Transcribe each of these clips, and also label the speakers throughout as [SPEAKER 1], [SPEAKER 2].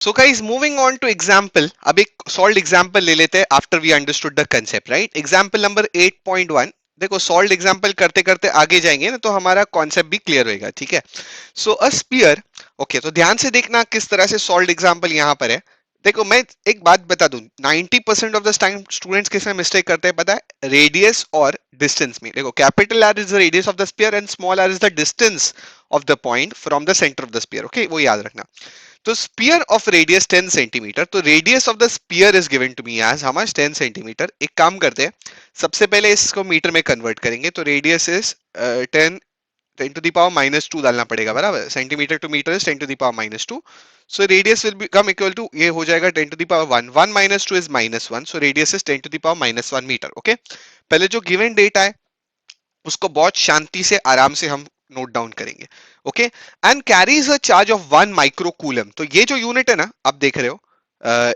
[SPEAKER 1] So guys moving on to example, अब एक solved example ले लेते हैं after we understood the concept, right? Example number 8.1। देखो सॉल्व्ड एग्जांपल करते करते आगे जाएंगे ना तो हमारा कॉन्सेप्ट भी क्लियर होएगा, ठीक है? सो अ स्फीयर, ओके, तो ध्यान से देखना किस तरह से सॉल्व्ड एग्जांपल यहाँ पर है। देखो मैं एक बात बता दूं, 90% ऑफ द टाइम स्टूडेंट्स किस में मिस्टेक करते हैं पता है? रेडियस और डिस्टेंस में। देखो capital R is the radius of the sphere and small r is the distance of the point from the centre of the sphere, okay, वो याद रखना। तो स्पीयर ऑफ रेडियस 10 सेंटीमीटर, तो radius of the sphere is given to me as how much? 10 centimetre. एक काम करते हैं, सबसे पहले इसको मीटर में कन्वर्ट करेंगे, तो radius is 10 10 to the power minus 2 डालना पड़ेगा, बराबर? Centimetre to metre is 10 to the power minus 2। So radius will become equal to, ये हो जाएगा 10 to the power 1, 1 minus 2 is minus 1, so radius is 10 to the power minus 1 metre, okay? पहले जो given data है उसको बहुत शांति से आराम से हम नोट डाउन करेंगे, okay? And carries a charge of 1 micro coulomb. तो ये जो यूनिट है ना, आप देख रहे हो,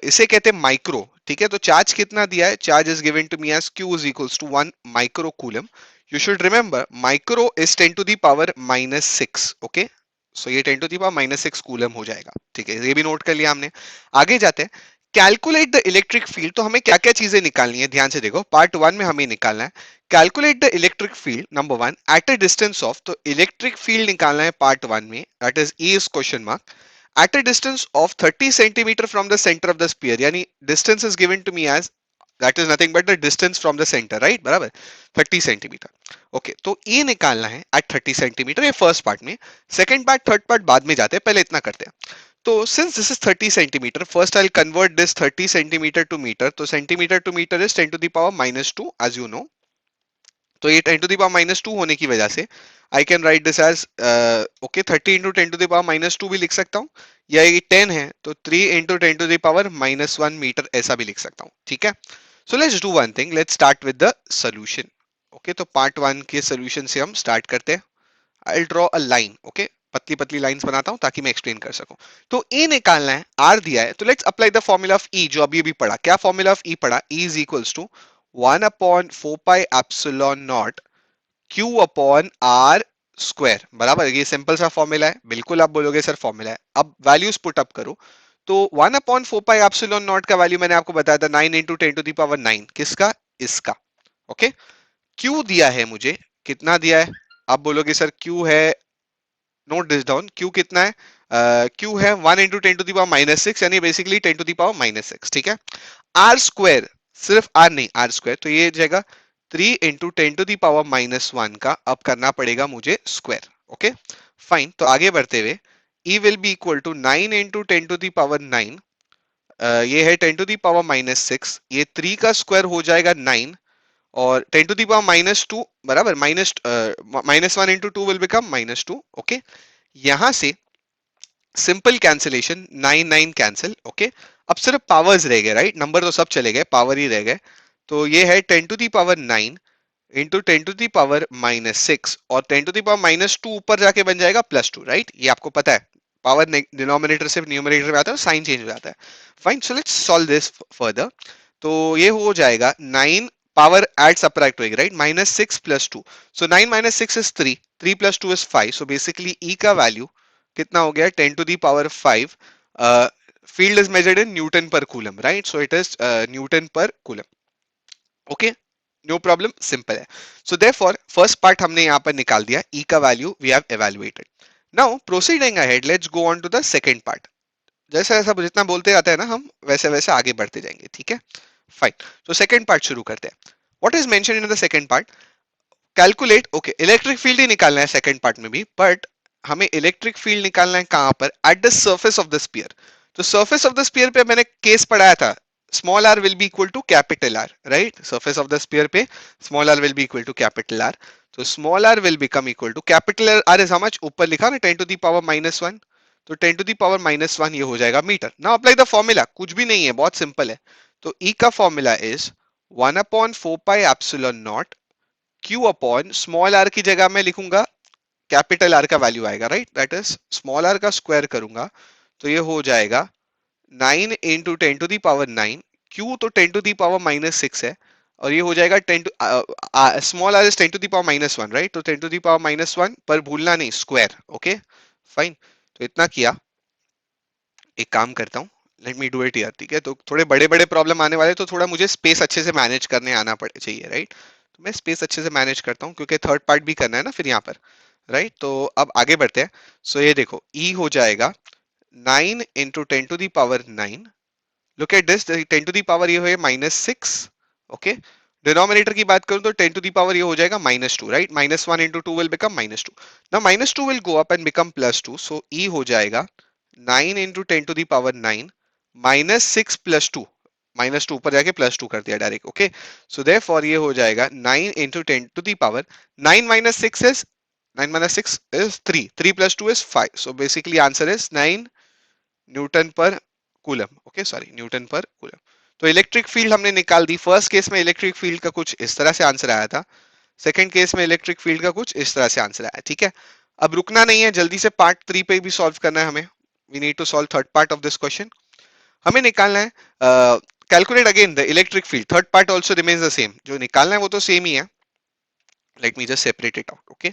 [SPEAKER 1] इसे कहते हैं माइक्रो, ठीक है? तो चार्ज कितना दिया है? Charge is given to me as q is equals to 1 micro coulomb. You should remember micro is 10 to the power minus 6, okay? So ये 10 to the power minus 6 coulomb हो जाएगा, ठीक है? ये भी नोट कर लिया हमने। आगे जाते हैं, कैलकुलेट द इलेक्ट्रिक फील्ड। तो हमें क्या क्या चीजें निकालनी है, ध्यान से देखो, पार्ट 1 में हमें निकालना है calculate the electric field number 1 at a distance of. तो इलेक्ट्रिक फील्ड निकालना है पार्ट 1 में, that is E is question mark, at a distance of 30 centimetre from the centre of the sphere, यानी distance is given to me as that is nothing but the distance from the centre, right? बराबर, 30 centimetre, okay? तो ये निकालना है एट 30 centimetre, ये first part में। Second part third part बाद में जाते हैं, पहले इतना करते हैं। तो since this is 30 centimeter, first I'll convert this 30 centimeter to meter. तो centimeter to meter is 10 to the power minus 2, as you know. तो ये 10 टू द पावर माइनस 2 होने की वजह से I can write this as, okay, 30 into 10 to the power minus 2 भी लिख सकता हूँ, या ये 10 है तो 3 into 10 to the power minus 1 metre ऐसा भी लिख सकता हूँ, ठीक है? So let's do one thing, let's start with the solution, okay? तो पार्ट 1 के सोल्यूशन से हम स्टार्ट करते हैं। I draw a line, okay? पतली पतली लाइंस बनाता हूं ताकि मैं एक्सप्लेन कर सकूं। तो ए निकालना है, आर दिया है, तो let's apply the formula of E जो अभी भी पढ़ा। क्या फॉर्मूला ऑफ ई पढ़ा? E is equals to 1 upon 4 pi epsilon not Q upon R square, बराबर? ये सिंपल सा फॉर्मूला है, बिल्कुल आप बोलोगे सर फॉर्मूला है, अब वैल्यूज पुट अप करो। तो 1 अपॉन 4 पाई एप्सिलॉन नॉट का वैल्यू मैंने आपको बताया था 9 इंटू 10 टू द पावर 9, किसका? इसका, ओके? Q दिया है मुझे, कितना दिया है? आप बोलोगे सर Q है, नोट दिस डाउन, Q कितना है? Q है 1 into 10 to the power minus 6, यानी basically 10 to the power minus 6, ठीक है? आर स्क्वायर, सिर्फ आर नहीं, आर स्क्वायर, तो ये जाएगा 3 into 10 to the power minus 1 का अब करना पड़ेगा मुझे स्क्वायर, ओके? फाइन, तो आगे बढ़ते हुए E will be equal to 9 into 10 to the power 9, ये है 10 टू द पावर माइनस 6, ये 3 का स्क्वायर हो जाएगा 9, और 10 टू दी पावर माइनस 2, बराबर? Minus 1 into 2 will become minus 2, okay? यहां से सिंपल कैंसिलेशन, 9 9 कैंसिल, ओके? अब सिर्फ पावर्स रह गए, राइट? नंबर तो सब चले गए, पावर ही रह गए। तो ये है 10 to the power 9 into 10 to the power minus 6, और 10 टू दी पावर माइनस 2 ऊपर जाके बन जाएगा प्लस 2, राइट? ये आपको पता है, पावर डिनोमिनेटर से न्यूमरेटर में आता है, साइन चेंज हो जाता है। Fine, so let's solve this further. तो ये हो जाएगा 9, पावर एड सब्ट्रैक्ट होगी, right? Minus 6 plus 2, so 9 minus 6 is 3, 3 plus 2 is 5, so basically E का वैल्यू कितना हो गया? 10 to the power 5। Field is measured in newton per coulomb, right? So it is newton per coulomb, okay? No problem, simple है। So therefore first part हमने यहाँ पर निकाल दिया, ई का value we have evaluated. Now proceeding ahead, let's go on to the second part. जैसा जैसा जितना बोलते जाते हैं ना हम, वैसे वैसे आगे बढ़ते जाएंगे, ठीक है? फाइन, तो सेकंड पार्ट शुरू करते हैं। What is mentioned in the second part? Calculate, okay, electric field ही निकालना है सेकंड पार्ट में भी, बट हमें इलेक्ट्रिक फील्ड निकालना है कहां पर? At the surface of the sphere. तो सर्फेस ऑफ द स्फीयर पे मैंने केस पढ़ाया था, small R will be equal to capital R, right? Surface of the sphere पे small R will be equal to capital R. तो small R will become equal to capital R is how much? ऊपर लिखा ना 10 to the power minus 1, तो 10 to the power minus 1 ये हो जाएगा metre. Now apply the formula, कुछ भी नहीं है, बहुत सिंपल है। तो ई का formula is 1 upon 4 pi epsilon not Q upon small r की जगह मैं लिखूंगा कैपिटल आर का वैल्यू आएगा, right? That is small r का स्क्वायर करूंगा तो ये हो जाएगा 9 into 10 to the power 9, Q तो 10 टू दी पावर माइनस 6 है, और ये हो जाएगा 10 to small r is 10 to the power minus 1, right? तो 10 टू दी पावर माइनस 1 पर भूलना नहीं स्क्वायर, ओके? फाइन, तो इतना किया। एक काम करता हूँ, लेट मी डू इट यार, ठीक है। तो थोड़े बड़े बड़े प्रॉब्लम आने वाले, तो थोड़ा मुझे स्पेस अच्छे से मैनेज करने आना पड़े चाहिए, राइट। तो मैं स्पेस अच्छे से मैनेज करता हूँ क्योंकि थर्ड पार्ट भी करना है ना फिर यहाँ पर, राइट। तो अब आगे बढ़ते हैं। सो ये देखो ई हो जाएगा 9 × 10⁻⁹। Look at this, 10 to the power ये है -6, ओके। डिनोमिनेटर की बात करूं तो 10 to the power ये हो जाएगा -2, right. -1 into 2 will become -2. now -2 will go up and become +2, so e हो जाएगा 9 × 10⁻⁹ -6 + 2, -2 ऊपर जाके +2 कर दिया डायरेक्ट, ओके। सो देयरफॉर ये हो जाएगा 9 × 10⁻⁹ 9 minus 6 is 9 minus 6 is 3, 3 plus 2 is 5, so basically answer is 9 Newton per coulomb, okay sorry Newton per coulomb. तो इलेक्ट्रिक फील्ड हमने निकाल दी। फर्स्ट केस में इलेक्ट्रिक फील्ड का कुछ इस तरह से आंसर आया था, सेकंड केस में इलेक्ट्रिक फील्ड का कुछ इस तरह से आंसर आया, ठीक है। अब रुकना नहीं है, जल्दी से पार्ट 3 पे भी सॉल्व करना है हमें। We need to solve third part of this question. हमें निकालना है calculate again the electric field. Third part also remains the same, जो निकालना है वो तो सेम ही है। Let me just separate it out, okay.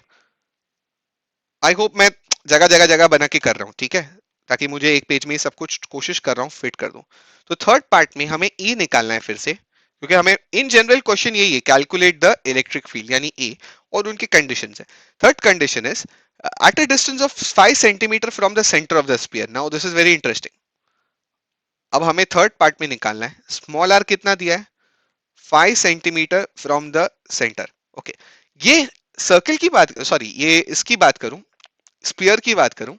[SPEAKER 1] I hope मैं जगह जगह जगह बना के कर रहा हूँ, ठीक है, ताकि मुझे एक पेज में सब कुछ कोशिश कर रहा हूँ फिट कर दूं। तो थर्ड पार्ट में हमें ई निकालना है फिर से, क्योंकि हमें इन जनरल क्वेश्चन यही है, कैलकुलेट द इलेक्ट्रिक फील्ड यानी ए, और उनकी कंडीशंस है। Third condition is eight a distance of 5 centimetre from the centre of the sphere. Now this is very interesting. अब हमें थर्ड पार्ट में निकालना है स्मॉल आर कितना दिया है, 5 centimetre from the centre, okay. ये सर्कल की बात, सॉरी ये इसकी बात करूं, स्पीयर की बात करूं,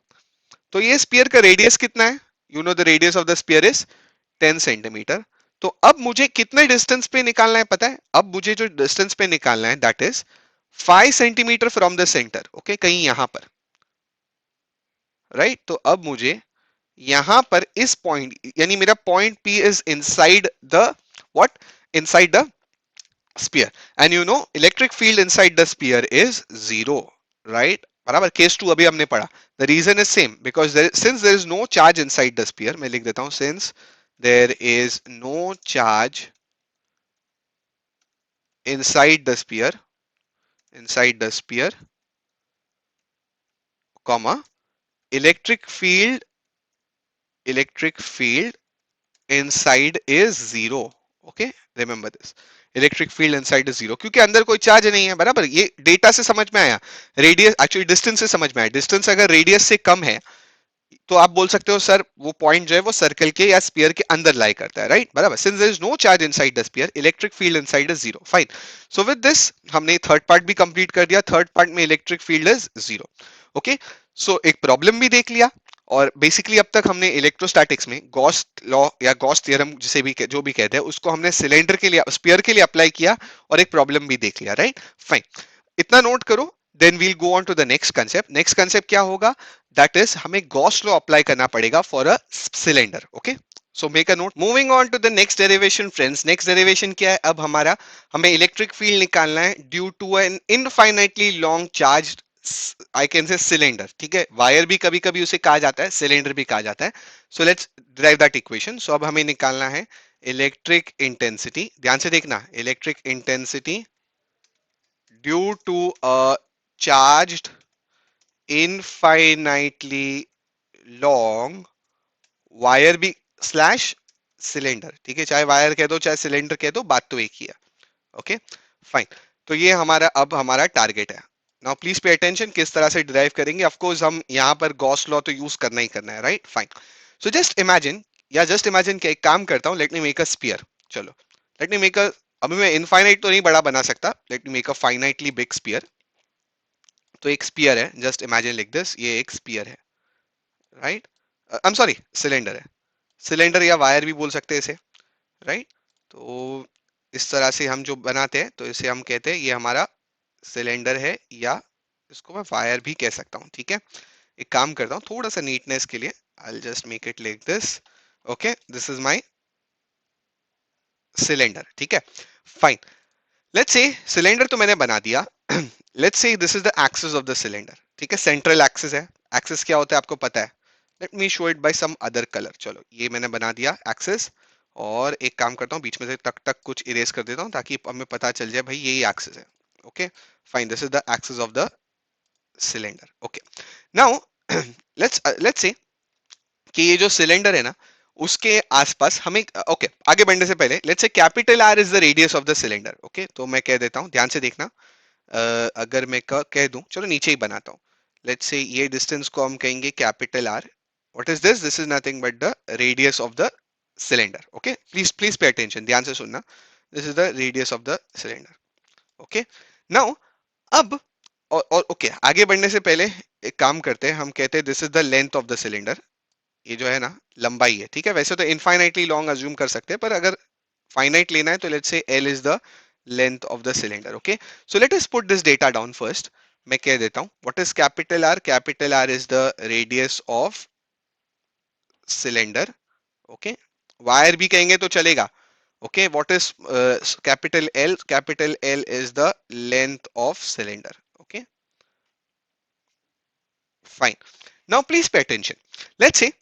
[SPEAKER 1] तो ये स्पीयर का रेडियस कितना है, you know the radius of the sphere is 10 centimetre. तो अब मुझे कितने डिस्टेंस पे निकालना है पता है, अब मुझे जो डिस्टेंस पे निकालना है that is 5 centimetre from the centre, okay, कहीं यहां पर, राइट। तो अब मुझे यहां पर इस पॉइंट, यानी मेरा point P is inside the what, inside the sphere, and you know electric field inside the sphere is zero, right. बराबर, केस 2 अभी हमने पढ़ा। The reason is same because since there is no charge inside the sphere, मैं लिख देता हूं, since there is no charge inside the sphere, inside the sphere, comma, electric field, electric field inside is zero, okay, remember this, electric field inside is zero, क्योंकि अंदर कोई charge नहीं है। बराबर, ये डेटा से समझ में आया, रेडियस एक्चुअली डिस्टेंस से समझ में आया। डिस्टेंस अगर रेडियस से कम है तो आप बोल सकते हो सर वो पॉइंट जो है वो सर्कल के या स्पीयर के अंदर लाई करता है, राइट। बराबर, since there is no charge inside the sphere, electric field inside is zero, fine. So with this हमने थर्ड पार्ट भी कंप्लीट कर दिया। थर्ड पार्ट में electric field is zero, okay. So एक प्रॉब्लम भी देख लिया, और बेसिकली अब तक हमने इलेक्ट्रोस्टैटिक्स में गॉस लॉ या गॉस थ्योरम जिसे भी जो भी कहते हैं उसको हमने सिलेंडर के लिए, स्पीयर के लिए अप्लाई किया, और एक प्रॉब्लम भी देख लिया, राइट, फाइन। इतना नोट करो, then we'll go on to the next concept. Next concept क्या होगा, दैट इज हमें गॉस लॉ अप्लाई करना पड़ेगा for a cylinder, okay. So make a note, moving on to the next derivation friends. Next derivation क्या है अब हमारा, हमें इलेक्ट्रिक फील्ड निकालना है due to an infinitely long charge, I can say cylinder, ठीक है। वायर भी कभी कभी उसे कहा जाता है, सिलेंडर भी कहा जाता है। So let's derive that equation. So अब हमें निकालना है इलेक्ट्रिक इंटेंसिटी, ध्यान से देखना, electric intensity due to a charged infinitely long wire भी स्लैश सिलेंडर, ठीक है, चाहे वायर कह दो चाहे सिलेंडर कह दो, बात तो एक ही है, ओके, फाइन। तो ये हमारा अब हमारा टारगेट है। नाउ प्लीज पे अटेंशन, किस तरह से डिराइव करेंगे। ऑफ कोर्स हम यहाँ पर गॉस लॉ तो यूज करना ही करना है, right, fine. So just imagine, या जस्ट इमेजिन कि एक काम करता हूँ, let me make a sphere, चलो, लेट मी मेक अ, अभी मैं इनफाइनाइट तो नहीं बड़ा बना सकता, let me make a finitely big sphere. तो एक स्पीयर है, जस्ट इमेजिन लाइक दिस, ये एक स्पीयर है, right, I am sorry cylinder है, सिलेंडर या वायर भी बोल सकते हैं इसे, राइट। तो इस तरह से हम जो बनाते हैं तो इसे हम कहते हैं ये हमारा सिलेंडर है, या इसको मैं वायर भी कह सकता हूँ, ठीक है। एक काम करता हूँ थोड़ा सा नीटनेस के लिए, I just make it like this, okay, this is my cylinder, ठीक है, फाइन। लेट्स से सिलेंडर तो मैंने बना दिया। Let's say this is the axis of the cylinder, ठीक है, सेंट्रल एक्सिस है। एक्सिस क्या होता है आपको पता है, let me show it by some other colour. चलो ये मैंने बना दिया एक्सिस, और एक काम करता हूँ बीच में से तक तक कुछ इरेज कर देता हूँ ताकि हमें पता चल जाए भाई यही एक्सिस है, okay, fine, this is the axis of the cylinder, okay. Now let's say कि ये जो सिलेंडर है ना, उसके आसपास हमें ओके आगे बढ़ने से पहले let's say capital R is the radius of the cylinder. Okay तो मैं कह देता हूं, ध्यान से देखना। अगर मैं कह दूं, चलो नीचे ही बनाता हूं। लेट्स से ये डिस्टेंस को हम कहेंगे capital R. What is this? This is nothing but the radius of the cylinder. Okay please please pay attention, ध्यान से सुनना। This is the radius of the cylinder. Okay now अब और okay आगे बढ़ने से पहले एक काम करते हैं, हम कहते हैं this is the length of the cylinder. ये जो है ना लंबाई है, ठीक है। वैसे तो इनफाइनाइटली लॉन्ग अज्यूम कर सकते हैं, पर अगर फाइनाइट लेना है तो let's say L is the length of the cylinder. Okay so let us put this data down first. मैं कह देता हूं what is capital R? Capital R is the radius of cylinder. Okay wire भी कहेंगे तो चलेगा। Okay what is capital L? Capital L is the length of cylinder. Okay fine. Now please pay attention. Let's say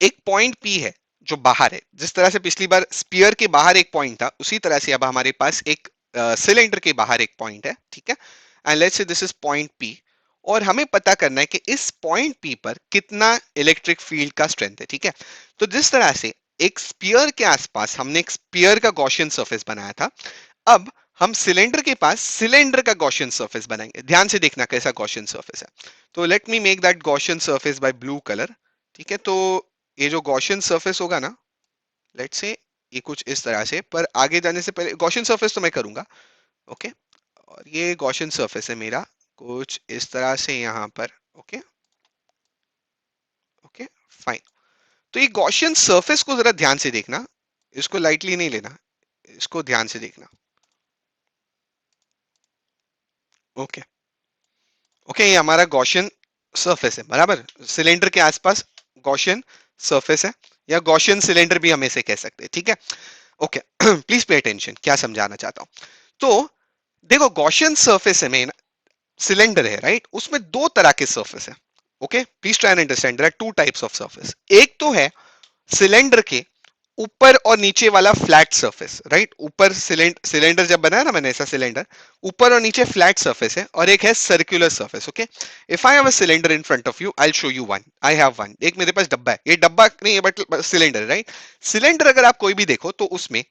[SPEAKER 1] एक point P है जो बाहर है। जिस तरह से पिछली बार स्पीयर के बाहर एक पॉइंट था, उसी तरह से अब हमारे पास एक सिलेंडर के बाहर एक पॉइंट है, ठीक है। And let's say this is point P, और हमें पता करना है कि इस पॉइंट पी पर कितना इलेक्ट्रिक फील्ड का स्ट्रेंथ है, ठीक है। तो जिस तरह से एक स्पीयर के आसपास हमने एक स्पीयर का गॉसियन सरफेस बनाया था, अब हम सिलेंडर के पास सिलेंडर का गॉसियन सरफेस बनाएंगे। ध्यान से देखना कैसा गॉसियन सरफेस है। तो let me make that Gaussian surface by blue colour, ठीक है। तो ये जो गॉसियन सरफेस होगा ना, लेट्स से ये कुछ इस तरह से, पर आगे जाने से पहले गॉसियन सरफेस तो मैं करूंगा। ओके और ये गॉसियन सरफेस है मेरा कुछ इस तरह से यहाँ पर। Okay okay fine. तो ये गॉसियन सरफेस को जरा ध्यान से देखना, इसको लाइटली नहीं लेना, इसको ध्यान से देखना। ओके ओके ये हमारा गॉसियन सरफेस है, बराबर। सिलेंडर के आसपास गॉसियन सरफेस है, या गॉसियन सिलेंडर भी हम इसे कह सकते हैं, ठीक है। ओके प्लीज पे अटेंशन, क्या समझाना चाहता हूं। तो देखो गॉसियन सरफेस है, में सिलेंडर है, राइट। उसमें दो तरह के सरफेस है। Okay please try and understand, there are two types of surface. एक तो है सिलेंडर के ऊपर और नीचे वाला फ्लैट सरफेस, राइट। ऊपर सिलेंडर जब बनाया ना मैंने, ऐसा सिलेंडर ऊपर और नीचे फ्लैट सरफेस है, और एक है circular surface. Okay if I have a cylinder in front of you, I will show you one. I have one, एक मेरे पास डब्बा है, ये डब्बा नहीं है बट सिलेंडर, राइट। सिलेंडर अगर आप कोई भी देखो तो उसमें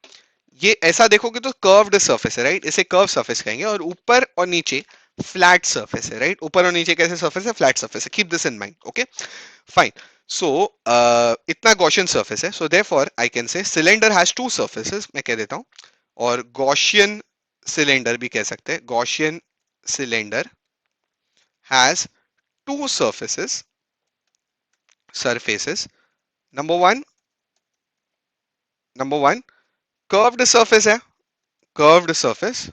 [SPEAKER 1] ये ऐसा देखोगे तो कर्व्ड सरफेस है, राइट। इसे कर्व सरफेस कहेंगे, और ऊपर और नीचे फ्लैट सरफेस है, राइट। ऊपर और नीचे कैसे सरफेस है? फ्लैट सरफेस है। Keep this in mind. Okay fine. So इतना गॉसियन सरफेस है, so therefore I can say cylinder has two surfaces, मैं कह देता हूं। और गॉसियन सिलेंडर भी कह सकते हैं, Gaussian cylinder has two surfaces. Number one curved surface है, कर्व्ड सरफेस।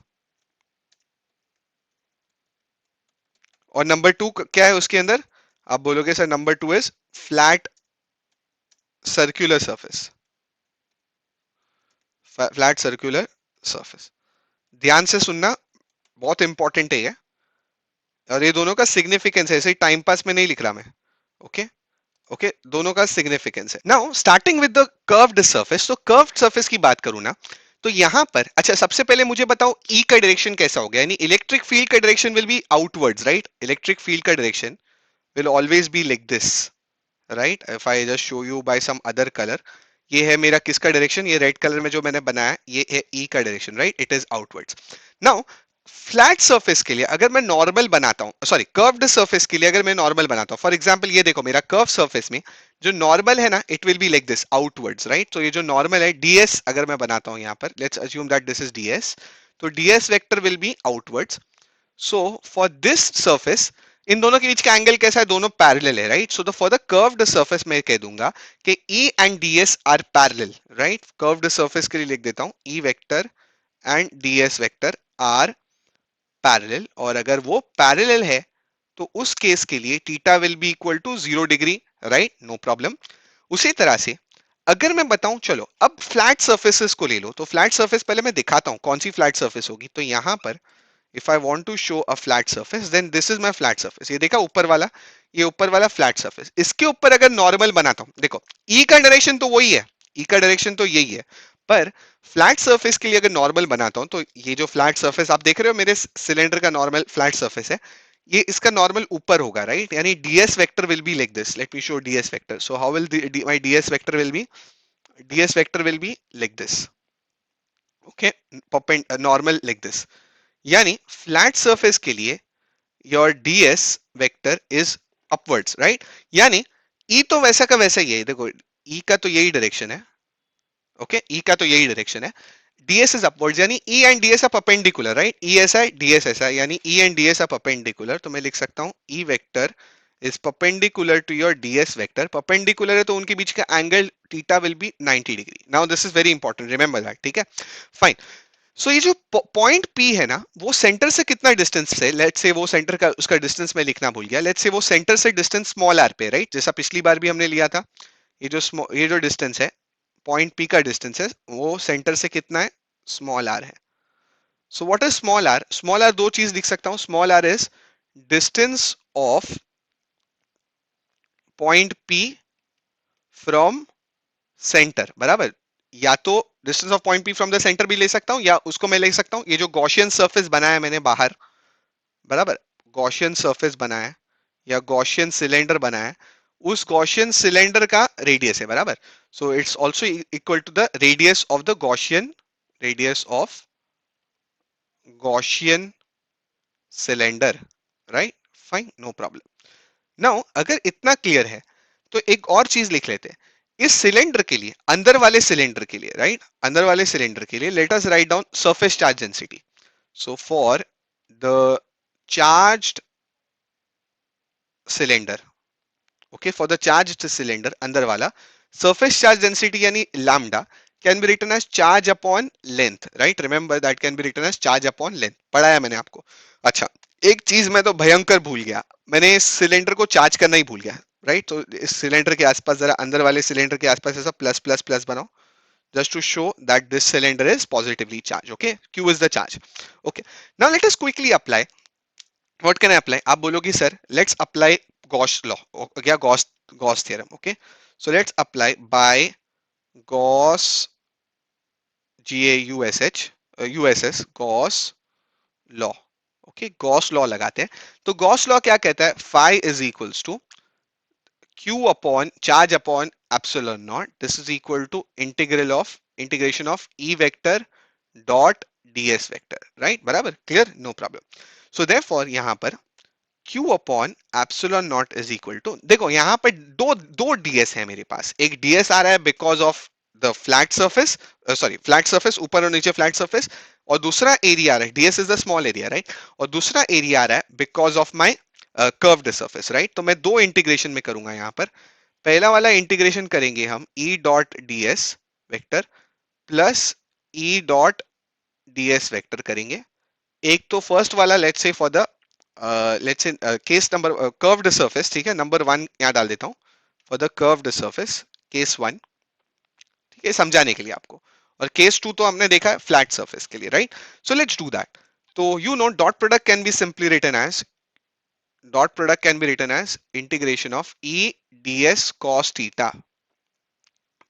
[SPEAKER 1] और नंबर टू क्या है उसके अंदर? आप बोलोगे sir number two is flat circular surface, flat circular surface. ध्यान से सुनना, बहुत इंपॉर्टेंट है ये, और ये दोनों का सिग्निफिकेंस है, ऐसे टाइम पास में नहीं लिख रहा मैं। ओके ओके दोनों का सिग्निफिकेंस है। Now starting with the curved surface, तो कर्व्ड सरफेस की बात करूं ना, तो यहां पर अच्छा सबसे पहले मुझे बताओ ई का डायरेक्शन कैसा हो गया, यानी इलेक्ट्रिक फील्ड का direction will be outwards, right. Electric field का direction will always be like this, right. If I just show you by some other colour, ये है मेरा किसका डायरेक्शन? ये रेड कलर में जो मैंने बनाया ये है ई का direction, right. It is outwards. Now flat surface के लिए अगर मैं नॉर्मल बनाता हूं, सॉरी कर्व्ड सरफेस के लिए अगर मैं नॉर्मल बनाता हूं, फॉर एग्जांपल ये देखो मेरा कर्व सरफेस में जो नॉर्मल है ना, it will be like this outwards, right. तो ये जो नॉर्मल है डीएस अगर मैं बनाता हूं यहां पर, let's assume that this is ds, तो ds vector will be outwards. So for this surface इन दोनों के बीच का एंगल कैसा है? दोनों पैरेलल है, right. So the for the curved surface मैं कह दूंगा कि E and DS are parallel, right. Curved surface के लिए लिख देता हूं E vector and DS vector are parallel, और अगर वो पैरेलल है तो उस केस के लिए theta will be equal to 0 degree, right, no problem. उसी तरह से अगर मैं बताऊं, चलो अब फ्लैट सर्फेसेस को ले लो, तो फ्लैट सर्फेस पहले मैं दिखाता हूं कौन सी फ्लैट सर्फेस होगी। तो यहां पर if I want to show a flat surface then this is my flat surface, ये देखा ऊपर वाला, ये ऊपर वाला फ्लैट सरफेस। इसके ऊपर अगर नॉर्मल बनाता हूं, देखो E का डायरेक्शन तो वही है, E का डायरेक्शन तो यही है, पर फ्लैट सरफेस के लिए अगर नॉर्मल बनाता हूं, तो ये जो फ्लैट सरफेस आप देख रहे हो मेरे सिलेंडर का नॉर्मल फ्लैट सरफेस है, ये इसका नॉर्मल ऊपर होगा, राइट? यानी ds vector will B like this. Late me show ds vector. So how will my ds vector will B, ds vector will B like this. Okay, normal like this. यानी flat surface के लिए your ds vector is upwards, right? यानी e तो वैसा का वैसा ही है, देखो e का तो यही डायरेक्शन है. ओके, ई का तो यही डायरेक्शन है. ds इज अपवर्ड्स, यानी e and ds are perpendicular, right? e ऐसा है, ds ऐसा है, यानी e and ds are perpendicular. तो मैं लिख सकता हूं e vector is perpendicular to your ds vector. Perpendicular है तो उनके बीच का angle theta will be 90 degree. Now this is very important, remember that. ठीक है, फाइन. सो ये जो पॉइंट P है ना, वो सेंटर से कितना डिस्टेंस है? लेट्स से वो सेंटर का उसका डिस्टेंस मैं लिखना भूल गया. लेट्स से वो सेंटर से डिस्टेंस स्मॉल r पे, राइट? जैसा पिछली बार भी हमने लिया था. ये जो डिस्टेंस है, पॉइंट P का डिस्टेंस है, वो सेंटर से कितना है? स्मॉल r है. So what is small r? Small r दो चीज लिख सकता हूं. Small r is distance of point P from centre, बराबर? या तो distance of point P from the centre भी ले सकता हूं, या उसको मैं ले सकता हूं ये जो गॉसियन सरफेस बनाया मैंने बाहर, बराबर? गॉसियन सरफेस बनाया है या गॉसियन सिलेंडर बनाया है, उस गॉसियन सिलेंडर का रेडियस है, बराबर? So it's also equal to the radius of the Gaussian, radius of Gaussian cylinder, right? Fine, no problem. Now अगर इतना क्लियर है तो एक और चीज लिख लेते हैं. इस सिलेंडर के लिए, अंदर वाले सिलेंडर के लिए, राइट? अंदर वाले सिलेंडर के लिए let us write down surface charge density. So for the charged cylinder, okay, for the charged cylinder अंदर वाला, surface charge density यानी lambda can be written as charge upon length, right? Remember that can be written as charge upon length. पढ़ाया मैंने आपको. अच्छा, एक चीज मैं तो भयंकर भूल गया, मैंने इस सिलेंडर को चार्ज करना ही भूल गया, राइट? तो इस सिलेंडर के आसपास जरा, अंदर वाले सिलेंडर के आसपास ऐसा प्लस प्लस प्लस बनाओ, just to show that this cylinder is positively charged. Okay, q is the charge. Okay, now let us quickly apply. What can I apply? आप बोलोगे sir let's apply Gauss law. क्या Gauss theorem? Okay, so let's apply by Gauss, GAUSH USS Gauss law. Okay, Gauss law लगाते हैं. तो Gauss law क्या कहता है? Phi is equals to q upon charge upon epsilon naught. This is equal to integration of E vector dot ds vector, right? बराबर? Clear? No problem. So therefore यहाँ पर Q upon epsilon nought is equal to, देखो यहाँ पे दो दो ds है मेरे पास. एक ds आ रहा है because of the flat surface, sorry flat surface, ऊपर और नीचे फ्लैट सरफेस, और दूसरा एरिया आ रहा है, ds is the small area, right? और दूसरा एरिया आ रहा है because of my curved surface, right? तो मैं दो इंटीग्रेशन में करूंगा यहाँ पर. पहला वाला इंटीग्रेशन करेंगे हम E dot ds vector plus E dot ds vector करेंगे. एक तो फर्स्ट वाला let's say for the let's say case number curved surface, ठीक है, नंबर 1 यहाँ डाल देता हूँ for the curved surface, case 1, ठीक है, समझाने के लिए आपको. और केस 2 तो हमने देखा है फ्लैट सरफेस के लिए, right? So let's do that. तो you know dot product can be simply written as, dot product can be written as integration of E ds cos theta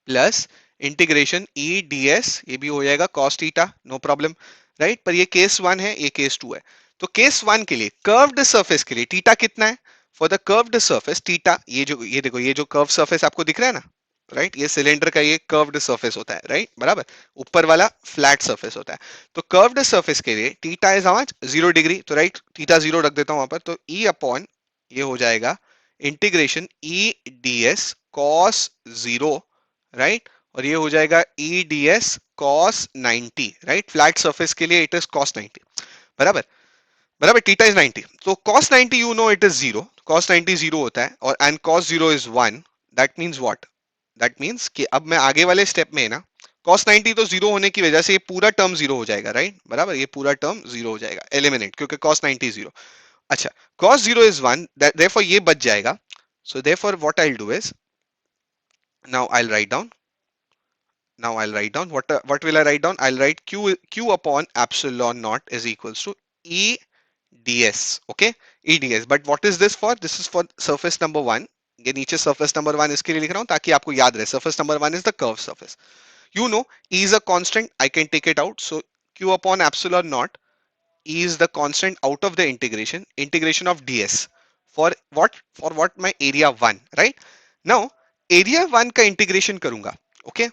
[SPEAKER 1] plus integration E ds, ये भी हो जाएगा cos theta, no problem, right? पर ये case 1 है, ये case 2 है. तो केस 1 के लिए कर्व्ड सरफेस के लिए थीटा कितना है? For the curved surface theta, ये देखो, ये जो कर्व सरफेस आपको दिख रहा है ना, राइट? ये सिलेंडर का ये कर्व्ड सरफेस होता है, राइट? बराबर, ऊपर वाला फ्लैट सरफेस होता है. तो कर्व्ड सरफेस के लिए theta is how much? 0 degree. तो राइट, थीटा 0 रख देता हूं वहां पर. तो E अपॉन ये हो जाएगा integration E ds cos 0, right? और ये हो जाएगा E ds cos 90, right? Flat surface के लिए इट इज cos 90, बराबर? बराबर, थीटा इज 90. तो cos 90 you know it is 0, cos 90 0 होता है, और and cos 0 is 1. That means what? That means कि अब मैं आगे वाले स्टेप में है ना, cos 90 तो 0 होने की वजह से ये पूरा टर्म 0 हो जाएगा, राइट? बराबर, ये पूरा टर्म 0 हो जाएगा, एलिमिनेट, क्योंकि cos 90 0. अच्छा, cos 0 इज 1, देयरफॉर ये बच जाएगा. So therefore what I will do is, now I will write down, what will I write down? I'll write q upon epsilon naught is equals to E ds. Okay, E ds. But what is this for? This is for surface number 1. ये नीचे surface number 1 इसके लिए लिख रहा हूँ ताकि आपको याद रहे. Surface number 1 is the curved surface. You know E is a constant. I can take it out. So q upon epsilon naught E is the constant out of the integration of ds for what my area 1, right? Now area 1 का integration करूंगा, okay,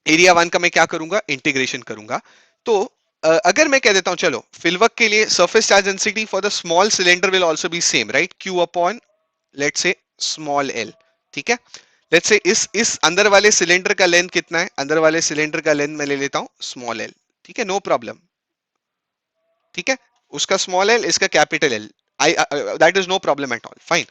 [SPEAKER 1] area 1 का मैं क्या करूंगा, integration करूंगा। तो अगर मैं कह देता हूं चलो फिलवर्क के लिए surface charge density for the small cylinder will also be same, right, Q upon let's say small L, ठीक है। लेट्स से इस अंदर वाले सिलेंडर का लेंथ कितना है, अंदर वाले सिलेंडर का लेंथ मैं ले लेता हूं स्मॉल एल, ठीक है, नो प्रॉब्लम, ठीक है, उसका स्मॉल एल इसका capital L, I that is no problem at all, fine.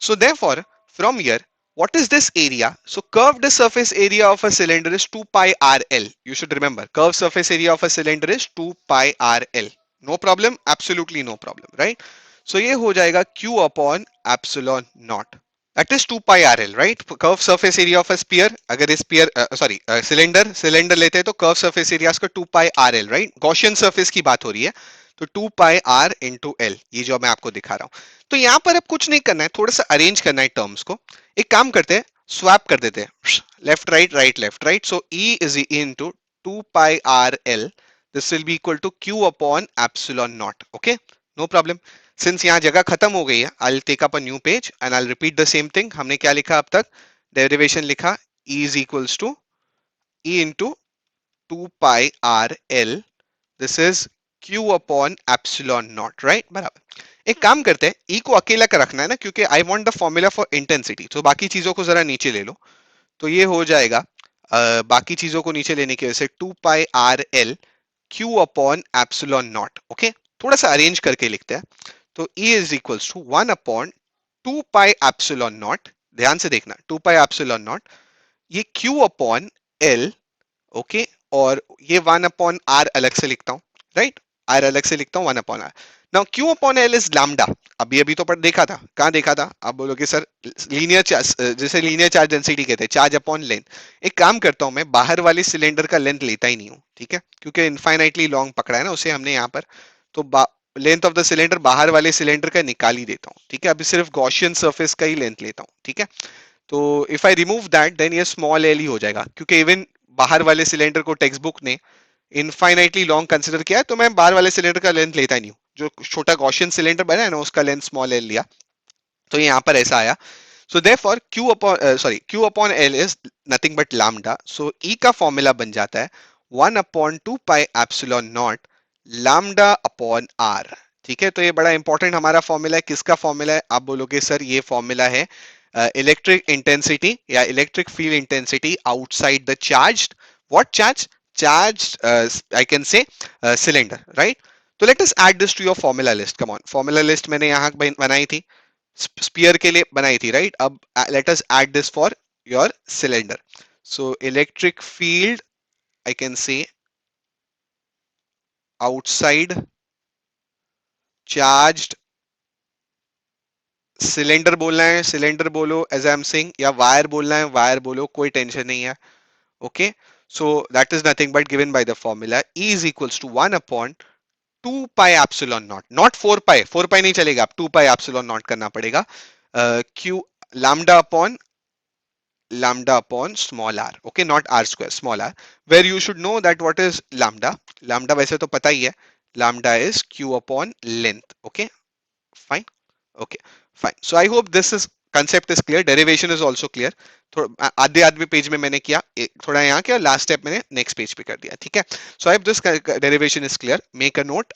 [SPEAKER 1] So therefore from here what is this area? So curved surface area of a cylinder is 2 pi rl. You should remember curved surface area of a cylinder is 2 pi rl. No problem, absolutely no problem, right? So ये हो जाएगा q upon epsilon naught. That is 2 pi rl, right? Curved surface area of a sphere, अगर इस sphere sorry cylinder लेते हैं तो curved surface area का 2 pi rl, right? Gaussian surface की बात हो रही है, तो 2 pi r into l, ये जो मैं आपको दिखा रहा हूं। तो यहां पर अब कुछ नहीं करना है, थोड़ा सा अरेंज करना है टर्म्स को। एक काम करते हैं, स्वैप कर देते हैं, left right right left right. So E is into 2 pi r l, this will be equal to q upon epsilon not, okay, no problem. सिंस यहाँ जगह खत्म हो गई है, I take up a new page and I repeat the same thing. हमने क्या लिखा अब तक, डेरिवेशन लिखा, E is equals to E into 2 pi R L, this is Q upon epsilon not, right, बराबर। एक काम करते हैं, E को अकेला का रखना है ना, क्योंकि I want the formula for intensity, तो बाकी चीजों को जरा नीचे ले लो। तो ये हो जाएगा बाकी चीजों को नीचे लेने की वजह से 2 pi R L Q upon epsilon not, okay. थोड़ा सा अरेंज करके लिखते हैं, तो E is equals to 1 upon 2 pi epsilon naught, ध्यान से देखना 2 पाई एप्सिलॉन नॉट, ये Q अपॉन L, ओके, और ये 1 अपॉन R अलग से लिखता हूं, राइट, R अलग से लिखता हूं 1 upon R। Now Q upon L is lambda, अभी अभी तो पर देखा था, कहां देखा था, आप बोलोगे सर लीनियर चार्ज, जैसे लीनियर चार्ज डेंसिटी कहते हैं, चार्ज अपॉन लेंथ। एक काम करता हूं, मैं बाहर वाले सिलेंडर का लेंथ लेता ही नहीं हूं, ठीक है, क्योंकि इनफाइनाइटली लॉन्ग पकड़ा है ना उसे हमने यहाँ पर, तो लेंथ ऑफ द सिलेंडर बाहर वाले सिलेंडर का निकाल ही देता हूँ, ठीक है, अभी सिर्फ गॉसियन सरफेस का ही लेंथ लेता हूँ, ठीक है। तो if I remove that then ये स्मॉल एल ही हो जाएगा, क्योंकि इवन बाहर वाले सिलेंडर को टेक्स्ट बुक ने इनफाइनाइटली लॉन्ग कंसिडर किया है, तो मैं बाहर वाले सिलेंडर का लेंथ लेता ही नहीं हूँ, जो छोटा गॉसियन सिलेंडर बना है ना उसका लेंथ स्मॉल एल लिया, तो यहाँ पर ऐसा आया। So therefore Q upon L is nothing but lambda, so E का फॉर्मूला बन जाता है 1 upon 2 pi epsilon not lambda upon R, ठीक है। तो ये बड़ा इंपॉर्टेंट हमारा फॉर्मूला है, किसका फॉर्मूला है, आप बोलोगे सर ये फॉर्मूला है इलेक्ट्रिक इंटेंसिटी या electric field intensity outside the charge, what charge, charge I can say cylinder, right. तो let us add this to your formula list, come on, formula list मैंने यहाँ बनाई थी, स्पीयर के लिए बनाई थी, राइट। अब let us add this for your cylinder. So electric field I can say outside charged cylinder बोलना है, सिलेंडर बोलो एज आई एम सेइंग, या वायर बोलना है, वायर बोलो, कोई टेंशन नहीं है, okay. So that is nothing but given by the formula E is equals to 1 upon 2 pi epsilon naught, naught 4 pi, 4 pi नहीं चलेगा, आप 2 पाई एप्सिलॉन नॉट करना पड़ेगा, Q lambda upon small r, okay, not r square, small r, where you should know that what is lambda, lambda वैसे तो पता ही है, lambda is Q upon length, okay, fine, okay, fine. So I hope this is concept is clear, derivation is also clear। थोड़ा आधे आधे page में मैंने किया, थोड़ा यहाँ किया, लास्ट स्टेप मैंने नेक्स्ट पेज पे कर दिया, ठीक है। So I hope this derivation is clear, make a note।